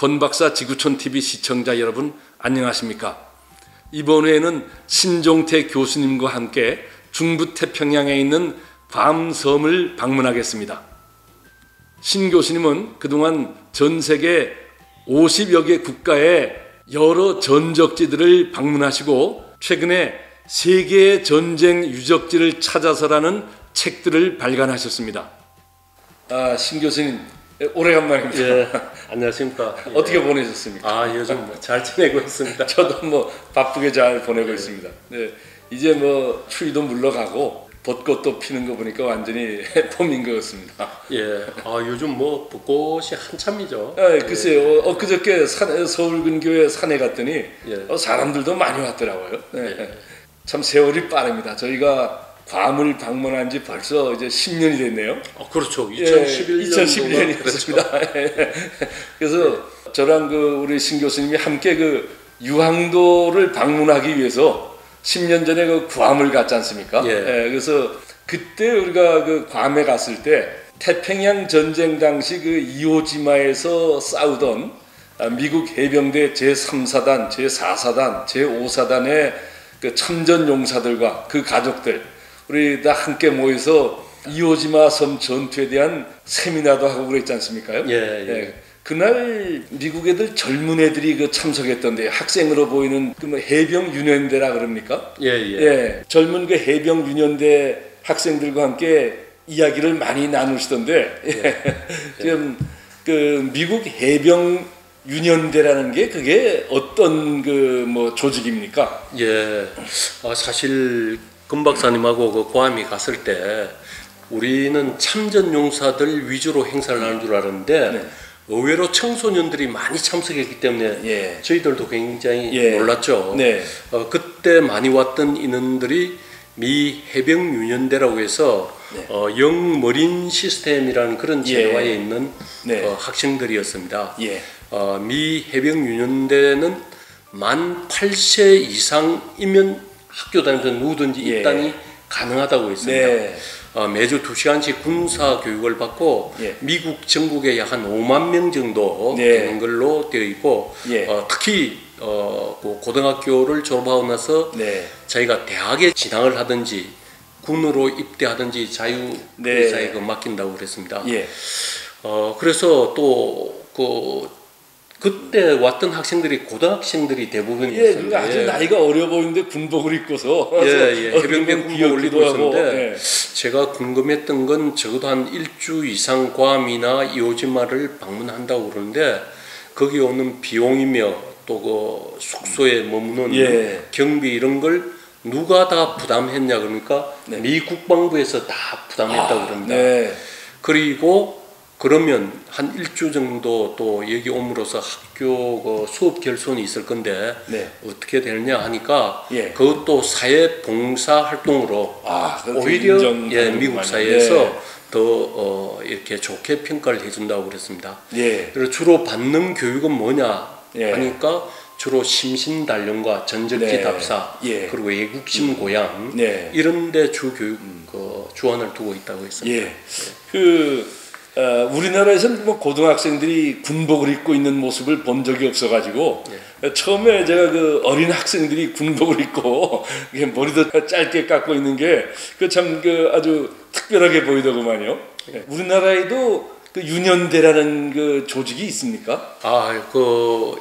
권박사 지구촌TV 시청자 여러분 안녕하십니까? 이번 회에는 신종태 교수님과 함께 중부 태평양에 있는 괌섬을 방문하겠습니다. 신 교수님은 그동안 전 세계 50여 개 국가의 여러 전적지들을 방문하시고 최근에 세계의 전쟁 유적지를 찾아서라는 책들을 발간하셨습니다. 신 교수님 오래간만입니다. 예, 안녕하십니까. 어떻게 보내셨습니까? 요즘 잘 지내고 있습니다. 저도 바쁘게 잘 보내고 있습니다. 네, 이제 추위도 물러가고 벚꽃도 피는 거 보니까 완전히 봄인 것 같습니다. 예, 요즘 벚꽃이 한참이죠. 글쎄요, 엊그저께 서울 근교에 산에 갔더니 사람들도 많이 왔더라고요. 네. 참 세월이 빠릅니다. 저희가 괌을 방문한 지 벌써 이제 10년이 됐네요. 그렇죠. 2011년이었습니다. 그래서 저랑 우리 신 교수님이 함께 유항도를 방문하기 위해서 10년 전에 괌을 갔지 않습니까? 그래서 그때 우리가 괌에 갔을 때 태평양 전쟁 당시 이오지마에서 싸우던 미국 해병대 제3사단, 제4사단, 제5사단의 참전 용사들과 그 가족들 우리 다 함께 모여서 이오지마 섬 전투에 대한 세미나도 하고 그랬지 않습니까? 그날 미국 애들 젊은 애들이 참석했던데 학생으로 보이는 해병 유년대라 그럽니까? 젊은 해병 유년대 학생들과 함께 이야기를 많이 나누시던데 지금 미국 해병 유년대라는 게 그게 어떤 조직입니까? 사실 금 박사님하고 괌에 갔을 때 우리는 참전 용사들 위주로 행사를 하는 줄 알았는데 의외로 청소년들이 많이 참석했기 때문에 저희들도 굉장히 놀랐죠. 그때 많이 왔던 인원들이 미 해병 유년대라고 해서 영머린 시스템이라는 그런 제도화에 있는 학생들이었습니다. 미 해병 유년대는 만 8세 이상이면 학교 다니면서 누구든지 입단이 가능하다고 했습니다. 매주 2시간씩 군사 교육을 받고 미국 전국에 약 한 5만 명 정도 되는 걸로 되어 있고 특히 고등학교를 졸업하고 나서 자기가 대학에 진학을 하든지 군으로 입대하든지 자유의사에 맡긴다고 그랬습니다. 그래서 또 그때 왔던 학생들이 고등학생들이 대부분이었어요. 아주 나이가 어려 보이는데 군복을 입고서 해병대 군복을 입고 있었는데 제가 궁금했던 건 적어도 한 일주 이상 괌이나 이오지마를 방문한다고 그러는데 거기 오는 비용이며 또 숙소에 머무는 경비 이런 걸 누가 다 부담했냐 그러니까 미 국방부에서 다 부담했다고 그럽니다. 그리고 그러면 한 일주 정도 또 여기 옴으로써 학교 수업 결손이 있을 건데 어떻게 되느냐 하니까 그것도 사회 봉사 활동으로 오히려 미국 사회에서 더 이렇게 좋게 평가를 해준다고 그랬습니다. 그리고 주로 받는 교육은 뭐냐 하니까 주로 심신단련과 전적기 답사 그리고 외국심 고양 이런 데 주교육 주안을 두고 있다고 했습니다. 우리나라에서는 고등학생들이 군복을 입고 있는 모습을 본 적이 없어가지고 처음에 제가 어린 학생들이 군복을 입고 머리도 짧게 깎고 있는 게 참 아주 특별하게 보이더구만요. 우리나라에도 유년대라는 조직이 있습니까?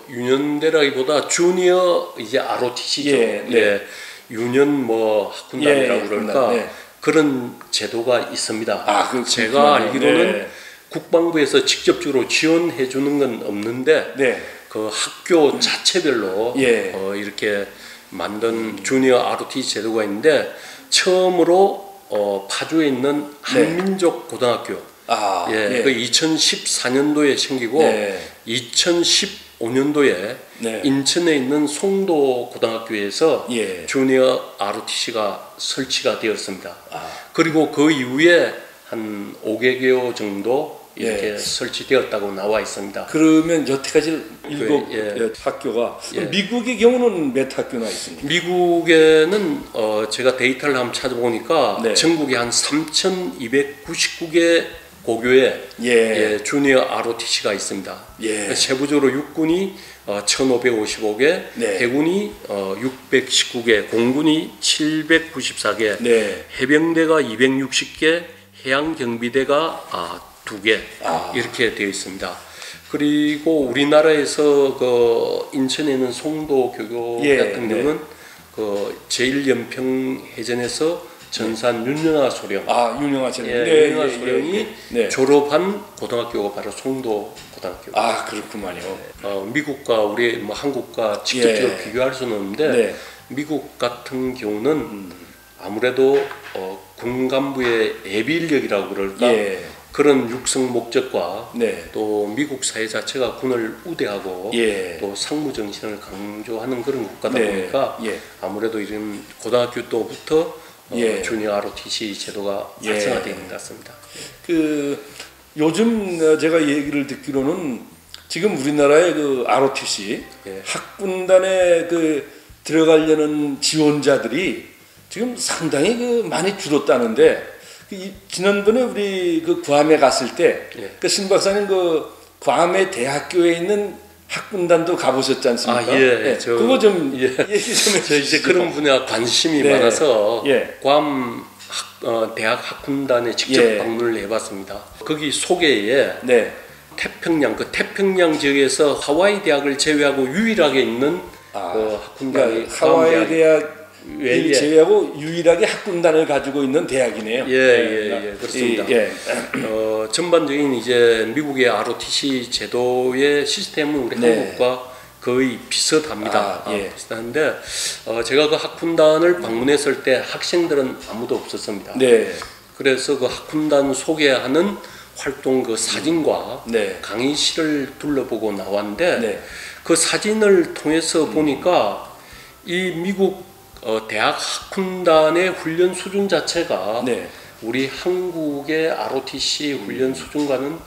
유년대라기보다 주니어 ROTC죠. 유년 학군단이라고 그럴까 그런 제도가 있습니다. 제가 알기로는 국방부에서 직접적으로 지원해 주는 건 없는데 그 학교 자체별로 이렇게 만든 주니어 ROTC 제도가 있는데 처음으로 파주에 있는 한민족 고등학교 그 2014년도에 생기고 2015년도에 인천에 있는 송도 고등학교에서 주니어 ROTC가 설치가 되었습니다. 그리고 그 이후에 한 5개교 정도 이렇게 설치되었다고 나와 있습니다. 그러면 여태까지 7 학교가 미국의 경우는 몇 학교나 있습니까? 미국에는 제가 데이터를 한번 찾아보니까 전국에 한 3,299개 고교에 예. 주니어 ROTC가 있습니다. 예. 세부적으로 육군이 1555개, 네. 해군이 619개, 공군이 794개, 네. 해병대가 260개, 해양경비대가 2개 이렇게 되어 있습니다. 그리고 우리나라에서 그 인천에 있는 송도 교교 예. 같은 경우는 그 제1연평 해전에서 전산 윤영아 소령, 윤영아 소령, 윤영아 소령이 네. 졸업한 고등학교가 바로 송도 고등학교. 그렇구만요. 미국과 우리 뭐 한국과 직접적으로 비교할 수는 없는데 네. 미국 같은 경우는 아무래도 군 간부의 예비 인력이라고 그럴까 그런 육성 목적과 또 미국 사회 자체가 군을 우대하고 또 상무 정신을 강조하는 그런 국가다 보니까 아무래도 이런 고등학교 때부터 주니어 ROTC 제도가 활성화되어 있는 것 같습니다. 요즘 제가 얘기를 듣기로는 지금 우리나라의 그 ROTC 학군단에 들어가려는 지원자들이 지금 상당히 많이 줄었다는데 지난번에 우리 괌에 갔을 때 신 박사님 괌의 대학교에 있는 학군단도 가보셨지 않습니까? 그거 좀 얘기 좀 해주시죠. 이제 그런 분야 관심이 많아서 괌 대학 학군단에 직접 방문을 해봤습니다. 거기 소개에 태평양 태평양 지역에서 하와이 대학을 제외하고 유일하게 있는 학군단이 하와이 대학 제외하고 유일하게 학군단을 가지고 있는 대학이네요. 그렇습니다. 전반적인 이제 미국의 ROTC 제도의 시스템은 우리 한국과 거의 비슷합니다. 비슷한데 제가 그 학군단을 방문했을 때 학생들은 아무도 없었습니다. 그래서 그 학군단 소개하는 활동 그 사진과 강의실을 둘러보고 나왔는데 그 사진을 통해서 보니까 이 미국 대학 학군단의 훈련 수준 자체가 우리 한국의 ROTC 훈련 수준과는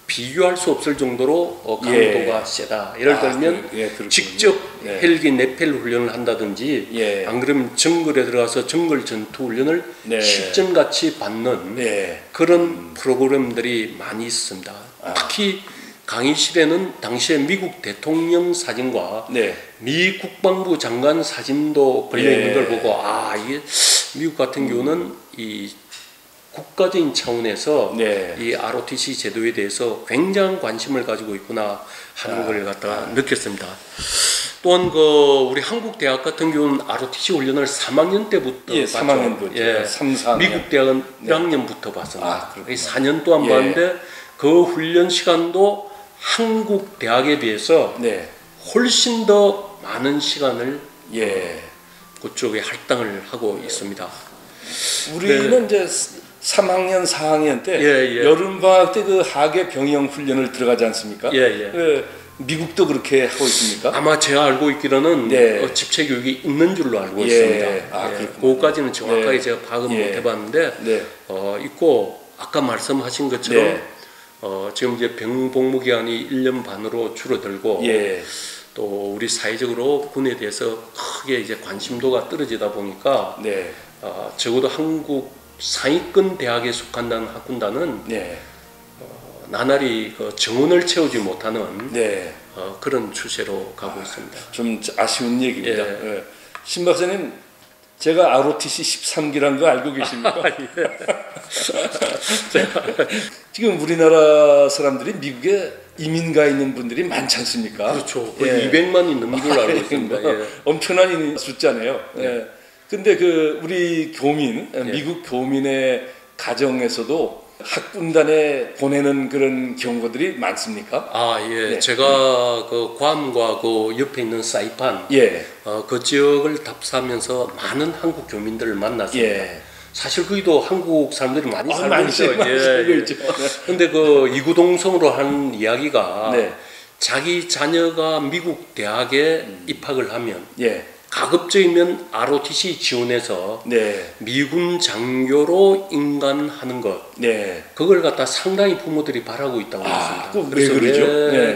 비교할 수 없을 정도로 강도가 세다. 예를 들면 직접 헬기 네펠 훈련을 한다든지 안 그러면 정글에 들어가서 정글 전투 훈련을 실전같이 받는 그런 프로그램들이 많이 있습니다. 특히 강의실에는 당시에 미국 대통령 사진과 미 국방부 장관 사진도 걸려 있는 걸 보고 이게 미국 같은 경우는 이 국가적인 차원에서 이 ROTC 제도에 대해서 굉장한 관심을 가지고 있구나 하는 걸 갖다가 느꼈습니다. 또한 우리 한국 대학 같은 경우는 ROTC 훈련을 3학년 때부터 봤죠. 3학년부터 3, 4학년. 미국 대학은 1학년부터 봤습니다. 4년 동안 봤는데 그 훈련 시간도 한국 대학에 비해서 훨씬 더 많은 시간을 그쪽에 할당을 하고 있습니다. 우리는 이제 3학년, 4학년 때 여름방학 때 그 하계 병영 훈련을 들어가지 않습니까? 미국도 그렇게 하고 있습니까? 아마 제가 알고 있기로는 집체 교육이 있는 줄로 알고 있습니다. 그거까지는 정확하게 제가 파악은 못 해봤는데 있고 아까 말씀하신 것처럼 지금 이제 병복무 기간이 1년 반으로 줄어들고 또 우리 사회적으로 군에 대해서 크게 이제 관심도가 떨어지다 보니까 적어도 한국 상위권 대학에 속한다는 학군단은 나날이 정원을 채우지 못하는 그런 추세로 가고 있습니다. 좀 아쉬운 얘기입니다. 신 박사님, 제가 ROTC 13기라는 거 알고 계십니까? 지금 우리나라 사람들이 미국에 이민 가 있는 분들이 많지 않습니까? 그렇죠. 200만이 넘는 걸로 알고 있습니다. 엄청난 숫자네요. 근데 우리 교민, 미국 교민의 가정에서도 학군단에 보내는 그런 경우들이 많습니까? 제가 괌과 옆에 있는 사이판 그 지역을 답사하면서 많은 한국 교민들을 만났습니다. 사실 거기도 한국 사람들이 많이 살고 있어요. 근데 이구동성으로 한 이야기가 자기 자녀가 미국 대학에 입학을 하면 가급적이면 ROTC 지원해서 미군 장교로 인간하는 것 그걸 갖다 상당히 부모들이 바라고 있다고 했습니다. 그래서 왜 그러죠?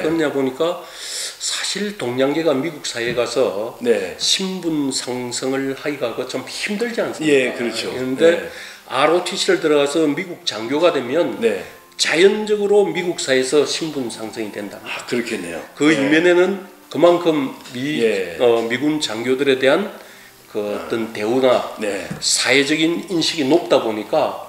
그러냐 보니까 사실 동양계가 미국 사회에 가서 신분 상승을 하기가 좀 힘들지 않습니까? 그렇죠. 그런데 ROTC를 들어가서 미국 장교가 되면 자연적으로 미국 사회에서 신분 상승이 된다. 아, 그렇겠네요. 그 이면에는 그만큼 미군 장교들에 대한 그 어떤 대우나 사회적인 인식이 높다 보니까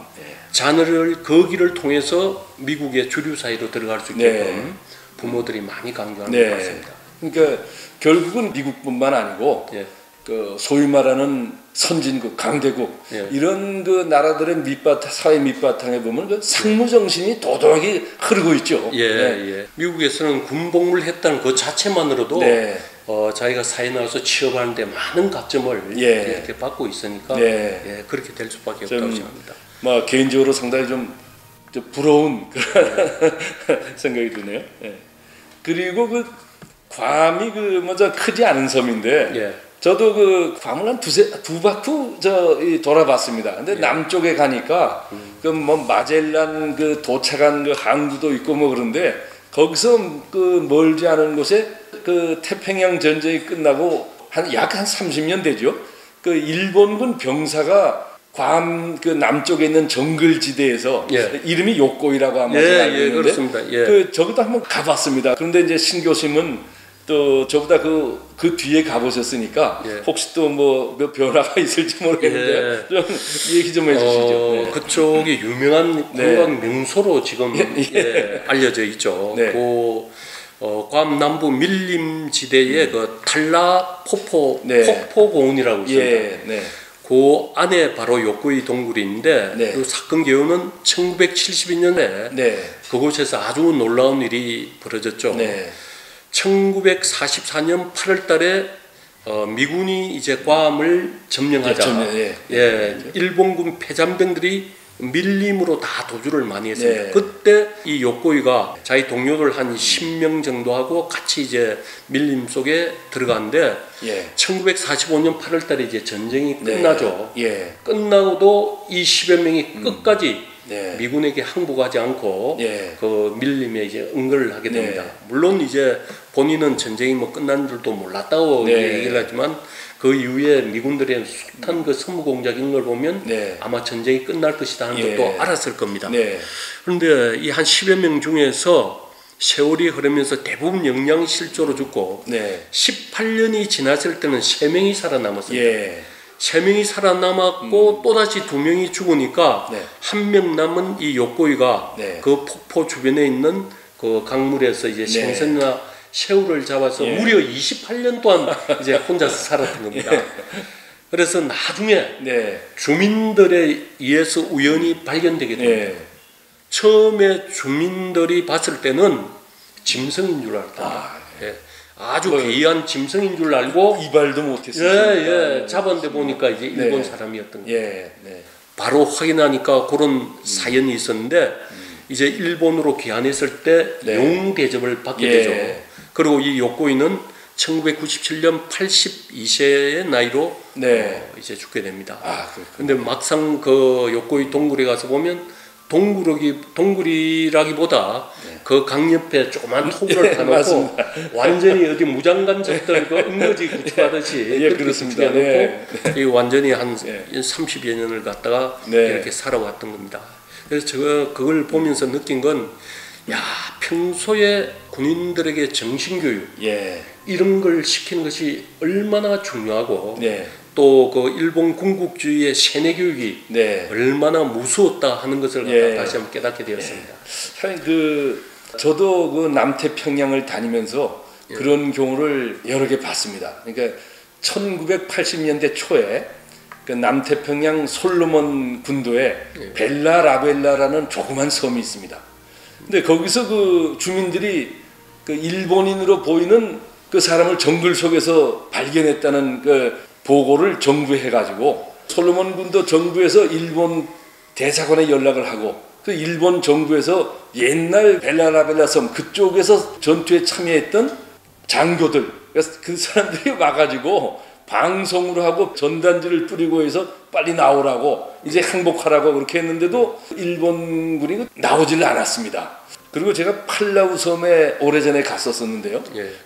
자녀를 그 길을 통해서 미국의 주류 사회로 들어갈 수 있게끔 부모들이 많이 강조하는 것 같습니다. 그러니까 결국은 미국뿐만 아니고 그 소위 말하는 선진국, 강대국 이런 그 나라들의 사회 밑바탕에 보면 그 상무 정신이 도도하게 흐르고 있죠. 미국에서는 군복무를 했다는 그 자체만으로도 자기가 사회에 나와서 취업하는데 많은 가점을 이렇게 받고 있으니까 그렇게 될 수밖에 없다고 생각합니다. 개인적으로 상당히 좀 부러운 그런 생각이 드네요. 그리고 그 괌이 먼저 크지 않은 섬인데 저도 그 괌을 한 두 바퀴 돌아봤습니다. 근데 남쪽에 가니까 그 마젤란 그 도착한 그 항구도 있고 그런데 거기서 그 멀지 않은 곳에 그 태평양 전쟁이 끝나고 약 한 30년 되죠. 그 일본군 병사가 괌 그 남쪽에 있는 정글지대에서 이름이 요코이라고 아마 알고 있는데 그렇습니다. 저기도 한번 가봤습니다. 그런데 이제 신 교수님은 또 저보다 그 뒤에 가보셨으니까 혹시 또 뭐 변화가 있을지 모르겠는데 좀 얘기 좀 해주시죠. 그쪽이 유명한 관광 명소로 지금 알려져 있죠. 괌 남부 밀림지대에 그 탈라 폭포공원이라고 있습니다. 그 안에 바로 요코이 동굴이 있는데 그 사건 개요는 1972년에 그곳에서 아주 놀라운 일이 벌어졌죠. 1944년 8월달에 미군이 이제 괌을 점령하자 일본군 패잔병들이 밀림으로 다 도주를 많이 했습니다. 그때 이 요코이가 자기 동료들 한 10명 정도하고 같이 이제 밀림 속에 들어갔는데 1945년 8월달에 이제 전쟁이 끝나죠. 끝나고도 이 10여 명이 끝까지 미군에게 항복하지 않고 그 밀림에 이제 응거를 하게 됩니다. 물론 이제 본인은 전쟁이 끝난 줄도 몰랐다고 얘기를 하지만 그 이후에 미군들의 숱한 그 선무 공작인 걸 보면 아마 전쟁이 끝날 것이다 하는 것도 알았을 겁니다. 그런데 이 한 10여 명 중에서 세월이 흐르면서 대부분 영양실조로 죽고 18년이 지났을 때는 3명이 살아남았습니다. 3명이 살아남았고 또다시 2명이 죽으니까 1명 남은 이 요코이가 그 폭포 주변에 있는 그 강물에서 이제 생선이나 새우를 잡아서 무려 28년 동안 이제 혼자서 살았던 겁니다. 그래서 나중에 주민들에 의해서 우연히 발견되게 됩니다. 처음에 주민들이 봤을 때는 짐승인 줄 알았다. 아주 귀한 짐승인 줄 알고 이발도 못했어요. 잡았는데 보니까 이제 일본 사람이었던 거예요. 바로 확인하니까 그런 사연이 있었는데 이제 일본으로 귀환했을 때 용 대접을 받게 되죠. 그리고 이 요코이는 1997년 82세의 나이로 이제 죽게 됩니다. 근데 막상 그 요코이 동굴에 가서 보면 동굴이라기보다 그 강 옆에 조그만 토구를 타놓고 완전히 어디 무장관 적들 그 응거지 구축하듯이 그렇습니다. 이 완전히 한 30여 년을 갖다가 이렇게 살아왔던 겁니다. 그래서 제가 그걸 보면서 느낀 건 평소에 군인들에게 정신교육 이런 걸 시키는 것이 얼마나 중요하고 또 그 일본 군국주의의 세뇌 교육이 얼마나 무서웠다 하는 것을 다시 한번 깨닫게 되었습니다. 저도 그 남태평양을 다니면서 그런 경우를 여러 개 봤습니다. 그러니까 1980년대 초에 그 남태평양 솔로몬 군도에 벨라라벨라라는 조그만 섬이 있습니다. 근데 거기서 그 주민들이 그 일본인으로 보이는 그 사람을 정글 속에서 발견했다는 그 보고를 정부에 해가지고 솔로몬 군도 정부에서 일본 대사관에 연락을 하고 그 일본 정부에서 옛날 벨라라벨라 섬 그쪽에서 전투에 참여했던 장교들 그 사람들이 와가지고 방송으로 하고 전단지를 뿌리고 해서 빨리 나오라고 이제 항복하라고 그렇게 했는데도 일본군이 나오질 않았습니다. 그리고 제가 팔라우 섬에 오래전에 갔었었는데요.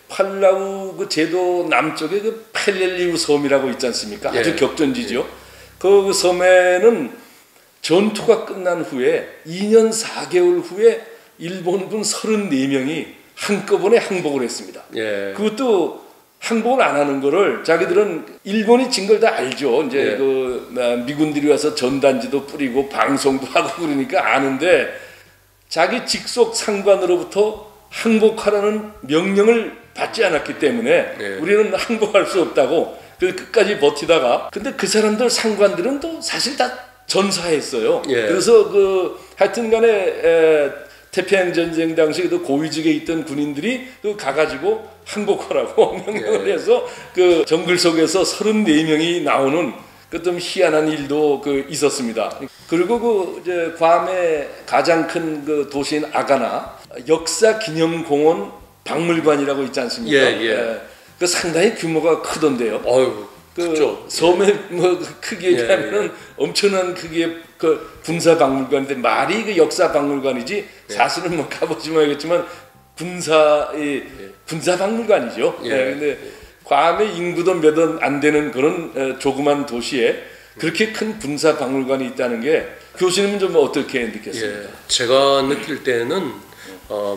팔라우 그 제도 남쪽에 그 펠렐리우 섬이라고 있지 않습니까? 아주 격전지죠. 그 섬에는 전투가 끝난 후에 2년 4개월 후에 일본군 34명이 한꺼번에 항복을 했습니다. 예. 그것도 항복을 안 하는 거를 자기들은 일본이 진 걸 다 알죠. 이제 예. 그 미군들이 와서 전단지도 뿌리고 방송도 하고 그러니까 아는데 자기 직속 상관으로부터 항복하라는 명령을 받지 않았기 때문에 예. 우리는 항복할 수 없다고 끝까지 버티다가 근데 그 사람들 상관들은 또 사실 다 전사했어요. 예. 그래서 그 하여튼간에 태평양 전쟁 당시 그 고위직에 있던 군인들이 그 가가지고 항복하라고 명령을 해서 그 정글 속에서 34명이 나오는 그 좀 희한한 일도 그 있었습니다. 그리고 그 이제 괌의 가장 큰 그 도시인 아가나 역사 기념공원 박물관이라고 있지 않습니까? 예. 그 상당히 규모가 크던데요. 어휴, 그 그렇죠. 섬의 뭐 크기에 예, 비하면 엄청난 크기의 그 군사 박물관인데 말이 그 역사 박물관이지 사실은 뭐 가보시면 알겠지만 군사 박물관이죠. 예. 근데 괌의 인구도 몇 원 안 되는 그런 조그만 도시에 그렇게 큰 군사 박물관이 있다는 게 교수님은 좀 어떻게 느꼈습니까? 예. 제가 느낄 때는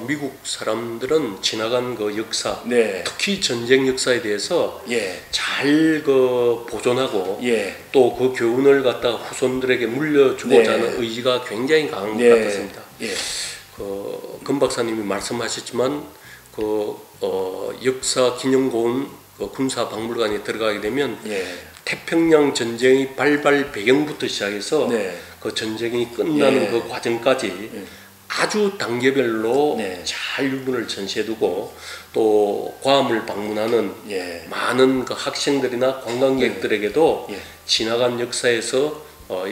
미국 사람들은 지나간 그 역사, 네. 특히 전쟁 역사에 대해서 예. 잘 그 보존하고 예. 또 그 교훈을 갖다 후손들에게 물려주고자 네. 하는 의지가 굉장히 강한 네. 것 같았습니다. 예. 금 박사님이 말씀하셨지만 역사 기념공원 군사 박물관에 들어가게 되면 예. 태평양 전쟁의 발발 배경부터 시작해서 네. 그 전쟁이 끝나는 예. 그 과정까지 아주 단계별로 네. 잘 유물을 전시해두고 또 괌을 방문하는 예. 많은 그 학생들이나 관광객들에게도 예. 지나간 역사에서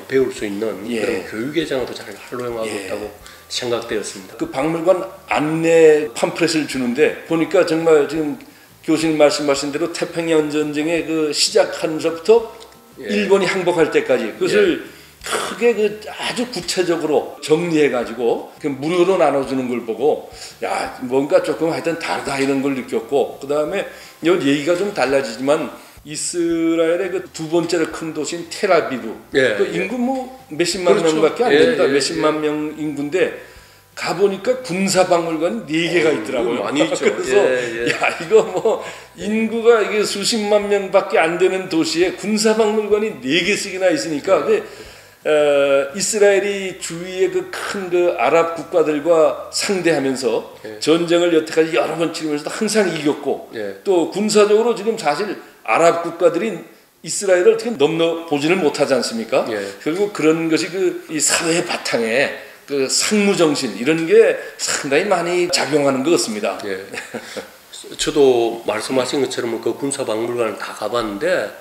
배울 수 있는 예. 그런 교육의장으로 잘 활용하고 예. 있다고 생각되었습니다. 그 박물관 안내 팜플렛을 주는데 보니까 정말 지금 교수님 말씀하신 대로 태평양 전쟁의 그 시작하면서부터 예. 일본이 항복할 때까지 그것을 크게 그 아주 구체적으로 정리해가지고 그 무료로 나눠주는 걸 보고 야 뭔가 조금 하여튼 다르다 이런 걸 느꼈고 그 다음에 이 얘기가 좀 달라지지만 이스라엘의 그 두 번째로 큰 도시인 텔아비브 예, 그 인구 뭐 몇십만 그렇죠. 명밖에 안 됩니다. 예, 몇십만 명 인구인데 가보니까 군사박물관이 4개가 있더라고요. 많이 있죠. 그래서 야 이거 뭐 인구가 이게 수십만 명밖에 안 되는 도시에 군사박물관이 4개씩이나 있으니까 근데 이스라엘이 주위의 그 큰 그 아랍 국가들과 상대하면서 전쟁을 여태까지 여러 번 치르면서도 항상 이겼고 또 군사적으로 지금 사실 아랍 국가들이 이스라엘을 어떻게 넘나보지를 못하지 않습니까? 그리고 그런 것이 그 이 사회 바탕에 그 상무정신 이런 게 상당히 많이 작용하는 것 같습니다. 저도 말씀하신 것처럼 그 군사박물관을 다 가봤는데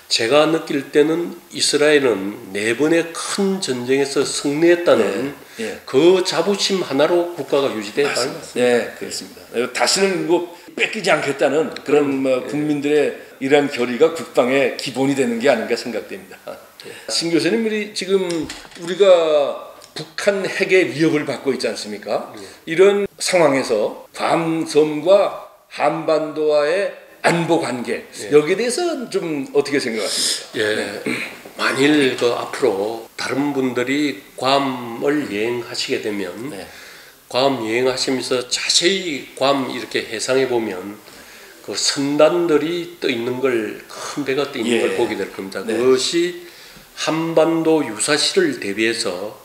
제가 느낄 때는 이스라엘은 4번의 큰 전쟁에서 승리했다는 그 자부심 하나로 국가가 유지되어 가는 것 같습니다. 네, 그렇습니다. 다시는 뭐 뺏기지 않겠다는 그런 뭐 국민들의 이러한 결의가 국방의 기본이 되는 게 아닌가 생각됩니다. 신 교수님, 우리 지금 우리가 북한 핵의 위협을 받고 있지 않습니까? 이런 상황에서 괌섬과 한반도와의 안보 관계 여기에 대해서 좀 어떻게 생각하십니까? 만일 그 앞으로 다른 분들이 괌을 여행하시게 되면 괌 여행하시면서 자세히 괌 이렇게 해상해 보면 그 선단들이 떠 있는 걸 큰 배가 떠 있는 걸 보게 될 겁니다. 그것이 한반도 유사시를 대비해서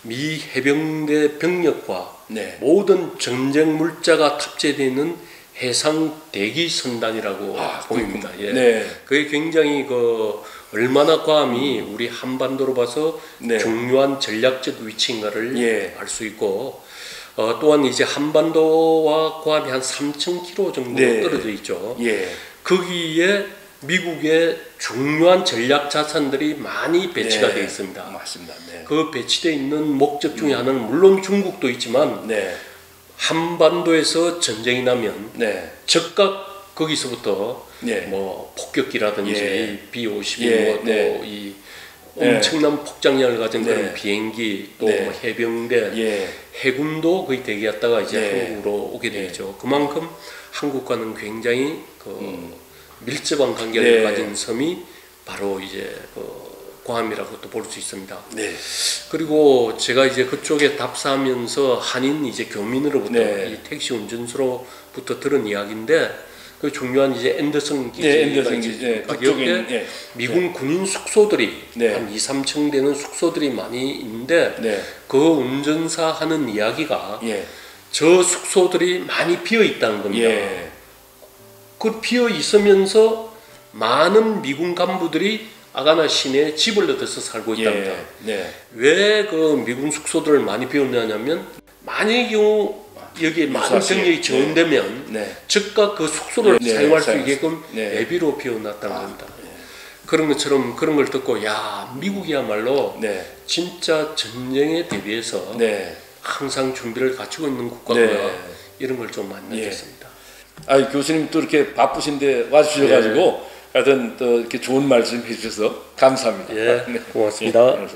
미 해병대 병력과 모든 전쟁 물자가 탑재되어 있는 해상 대기 선단이라고 보입니다. 그게 굉장히 그 얼마나 괌이 우리 한반도로 봐서 중요한 전략적 위치인가를 알 수 있고 또한 이제 한반도와 괌이 한 3,000km 정도 떨어져 있죠. 거기에 미국의 중요한 전략 자산들이 많이 배치가 되어 있습니다. 맞습니다. 그 배치되어 있는 목적 중에 하나는 물론 중국도 있지만 한반도에서 전쟁이 나면 즉각 거기서부터 뭐 폭격기라든지 B-52 또 이 엄청난 폭장량을 가진 그런 비행기 또 뭐 해병대 해군도 거의 대기했다가 이제 한국으로 오게 되죠. 그만큼 한국과는 굉장히 그 밀접한 관계를 가진 섬이 바로 이제 그 고함이라고 또 볼 수 있습니다. 네. 그리고 제가 이제 그쪽에 답사하면서 한인 이제 교민으로부터 네. 이 택시 운전수로부터 들은 이야기인데 그 중요한 이제 앤더슨 기지, 네, 앤더슨 기지, 네, 그쪽에 네. 미군 군인 숙소들이 네. 한 2, 3층 되는 숙소들이 많이 있는데 네. 그 운전사 하는 이야기가 예. 저 숙소들이 많이 비어 있다는 겁니다. 예. 그 비어 있으면서 많은 미군 간부들이 아가나 시내에 집을 얻어서 살고 있답니다. 예. 네. 왜 그 미군 숙소들을 많이 비웠냐면 만약의 경우 여기에 많은 병력이 지원되면 네. 즉각 그 숙소를 네. 사용할 수 있게끔 네. 예비로 비워놨다는 겁니다. 그런 것처럼 그런 걸 듣고 야 미국이야말로 네. 진짜 전쟁에 대비해서 네. 항상 준비를 갖추고 있는 국가구나 네. 이런 걸 좀 만나겠습니다. 아 교수님 또 이렇게 바쁘신데 와주셔가지고 하여튼 또 이렇게 좋은 말씀 해주셔서 감사합니다. 예, 네. 고맙습니다. 예,